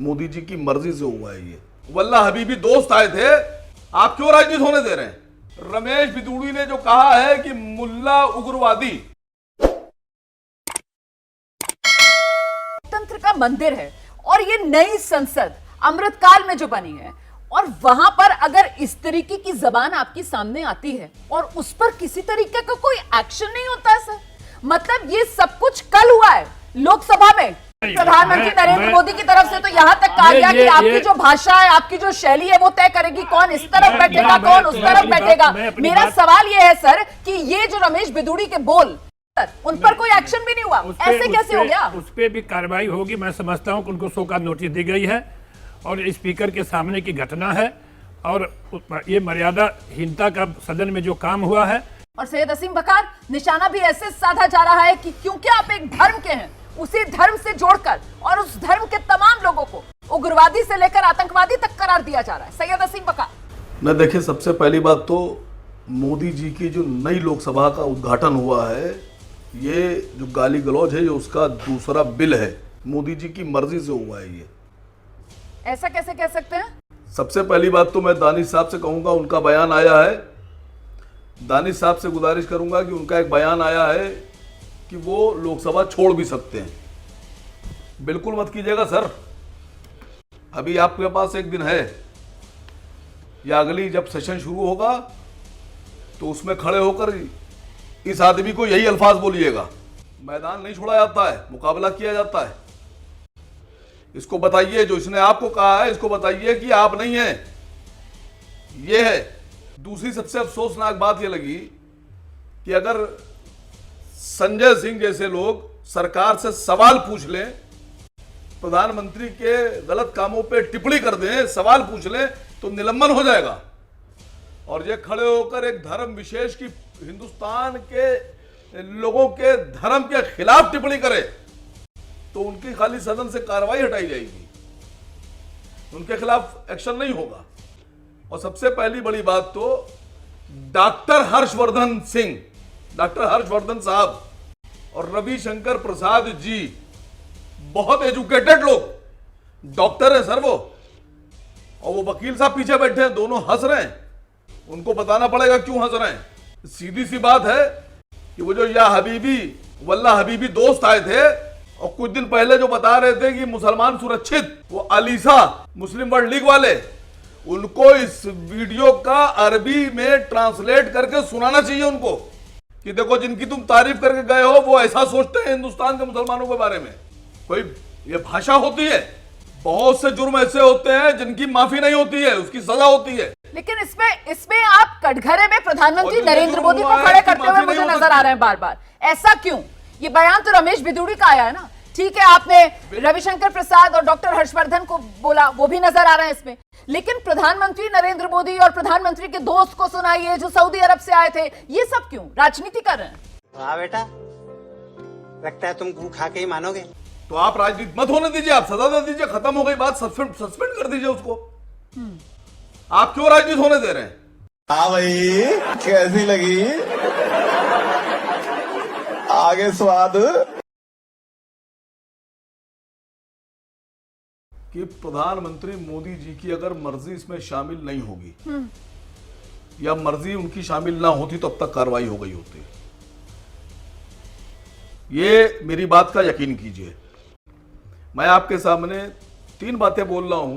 मोदी जी की मर्जी से हुआ है ये। वल्ला हबीबी दोस्त आए थे, आप क्यों राजनीति होने दे रहे हैं? रमेश बिदूड़ी ने जो कहा है कि मुल्ला उग्रवादी, तंत्र का मंदिर है और ये नई संसद अमृतकाल में जो बनी है, और वहां पर अगर इस तरीके की जबान आपके सामने आती है और उस पर किसी तरीके का कोई एक्शन नहीं होता सर, मतलब ये सब कुछ कल हुआ है लोकसभा में। प्रधानमंत्री नरेंद्र मोदी की तरफ से तो यहां तक कहा गया कि आपकी जो भाषा है, आपकी जो शैली है, वो तय करेगी कौन इस तरफ बैठेगा, कौन उस तरफ बैठेगा। मेरा सवाल ये है सर कि ये जो रमेश बिदूड़ी के बोल, उन पर कोई एक्शन भी नहीं हुआ, ऐसे कैसे हो गया? उस पर भी कार्रवाई होगी। मैं समझता हूं कि उनको शो का नोटिस दी गई है और स्पीकर के सामने की घटना है और ये मर्यादाहीनता का सदन में जो काम हुआ है। और सैयद असीम बकार, निशाना भी ऐसे साधा जा रहा है कि क्योंकि आप एक धर्म के हैं, उसी धर्म से जोड़कर और उस धर्म के तमाम लोगों को उग्रवादी से लेकर आतंकवादी तक करार दिया जा रहा है। सैयद असीम बकार, न देखिए, सबसे पहली बात तो मोदी जी की जो नई लोकसभा का उद्घाटन हुआ है, ये जो गाली गलौज है, ये उसका दूसरा बिल है। मोदी जी की मर्जी से हुआ है ये। ऐसा कैसे कह सकते हैं? सबसे पहली बात तो मैं दानिश साहब से कहूंगा, उनका बयान आया है, दानिश साहब से गुजारिश करूंगा कि उनका एक बयान आया है कि वो लोकसभा छोड़ भी सकते हैं। बिल्कुल मत कीजिएगा सर, अभी आपके पास एक दिन है, या अगली जब सेशन शुरू होगा तो उसमें खड़े होकर इस आदमी को यही अल्फाज बोलिएगा। मैदान नहीं छोड़ा जाता है, मुकाबला किया जाता है। इसको बताइए, जो इसने आपको कहा है, इसको बताइए कि आप नहीं हैं, ये है। दूसरी सबसे अफसोसनाक बात ये लगी कि अगर संजय सिंह जैसे लोग सरकार से सवाल पूछ लें, प्रधानमंत्री के गलत कामों पे टिप्पणी कर दें, सवाल पूछ लें, तो निलंबन हो जाएगा। और ये खड़े होकर एक धर्म विशेष की, हिंदुस्तान के लोगों के धर्म के खिलाफ टिप्पणी करे, तो उनकी खाली सदन से कार्रवाई हटाई जाएगी, उनके खिलाफ एक्शन नहीं होगा। और सबसे पहली बड़ी बात तो डॉक्टर हर्षवर्धन सिंह, डॉक्टर हर्षवर्धन साहब और रविशंकर प्रसाद जी बहुत एजुकेटेड लोग, डॉक्टर है सर वो, और वो वकील साहब पीछे बैठे हैं, दोनों हंस रहे हैं। उनको बताना पड़ेगा क्यों हंस रहे हैं। सीधी सी बात है कि वो जो या हबीबी वल्ला हबीबी दोस्त आए थे और कुछ दिन पहले जो बता रहे थे कि मुसलमान सुरक्षित, वो अलीसा मुस्लिम वर्ल्ड लीग वाले, उनको इस वीडियो का अरबी में ट्रांसलेट करके सुनाना चाहिए उनको कि देखो, जिनकी तुम तारीफ करके गए हो वो ऐसा सोचते हैं हिंदुस्तान के मुसलमानों के बारे में। कोई ये भाषा होती है? बहुत से जुर्म ऐसे होते हैं जिनकी माफी नहीं होती है, उसकी सजा होती है। लेकिन इसमें आप कटघरे में प्रधानमंत्री नरेंद्र मोदी को खड़े करते हुए मुझे नजर आ रहे हैं बार बार। ऐसा क्यों? ये बयान तो रमेश बिदूड़ी का आया है ना, ठीक है, आपने रविशंकर प्रसाद और डॉक्टर हर्षवर्धन को बोला, वो भी नजर आ रहे हैं इसमें, लेकिन प्रधानमंत्री नरेंद्र मोदी और प्रधानमंत्री के दोस्त को सुनाइए जो सऊदी अरब से आए थे, ये सब क्यों? राजनीति कर रहे हैं? वाह बेटा, लगता है तुम गू खा के ही मानोगे। तो आप राजनीति मत होने दीजिए, आप सजा दे दीजिए, खत्म हो गई बात, सस्पेंड कर दीजिए उसको। आप क्यों राजनीति होने दे रहे हैं? हाँ भाई, कैसी लगी आगे स्वाद? कि प्रधानमंत्री मोदी जी की अगर मर्जी इसमें शामिल नहीं होगी, या मर्जी उनकी शामिल ना होती, तो अब तक कार्रवाई हो गई होती। ये मेरी बात का यकीन कीजिए। मैं आपके सामने 3 बातें बोल रहा हूं।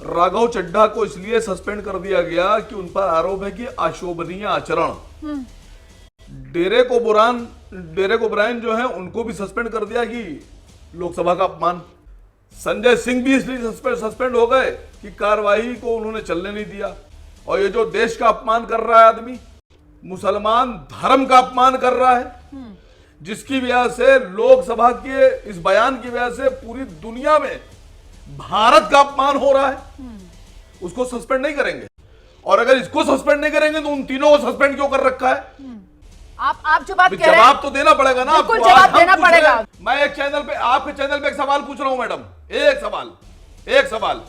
राघव चड्ढा को इसलिए सस्पेंड कर दिया गया कि उन पर आरोप है कि अशोभनीय आचरण। डेरेक ओब्रायन जो है, उनको भी सस्पेंड कर दिया कि लोकसभा का अपमान। संजय सिंह भी इसलिए सस्पेंड हो गए कि कार्रवाई को उन्होंने चलने नहीं दिया। और ये जो देश का अपमान कर रहा है आदमी, मुसलमान धर्म का अपमान कर रहा है, जिसकी वजह से लोकसभा के इस बयान की वजह से पूरी दुनिया में भारत का अपमान हो रहा है, उसको सस्पेंड नहीं करेंगे। और अगर इसको सस्पेंड नहीं करेंगे तो उन तीनों को सस्पेंड क्यों कर रखा है? आप जो बात कह रहे हैं, जवाब तो देना पड़ेगा ना आपको। जवाब देना पड़ेगा। मैं एक चैनल पे, आपके चैनल पे एक सवाल पूछ रहा हूं मैडम, एक सवाल।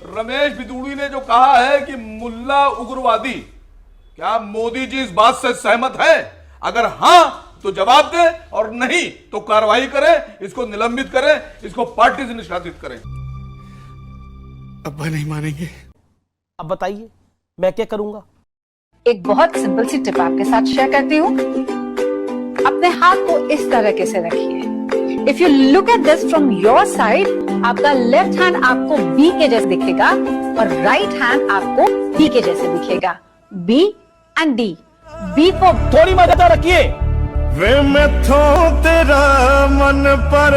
रमेश बिदूड़ी ने जो कहा है कि मुल्ला उग्रवादी, क्या मोदी जी इस बात से सहमत है? अगर हां तो जवाब दे, और नहीं तो कार्रवाई करें, इसको निलंबित करें, इसको पार्टी से निष्कासित करें। अब्बा नहीं मानेंगे। अब बताइए मैं क्या करूंगा? एक बहुत सिंपल सी टिप आपके साथ शेयर करती हूँ। अपने हाथ को इस तरीके से रखिए। If you look at this from your side, आपका लेफ्ट हैंड आपको बी के जैसे दिखेगा और राइट हैंड आपको डी के जैसे दिखेगा। B and D. B for थोड़ी मदद रखिए। वे मैं तेरा मन पर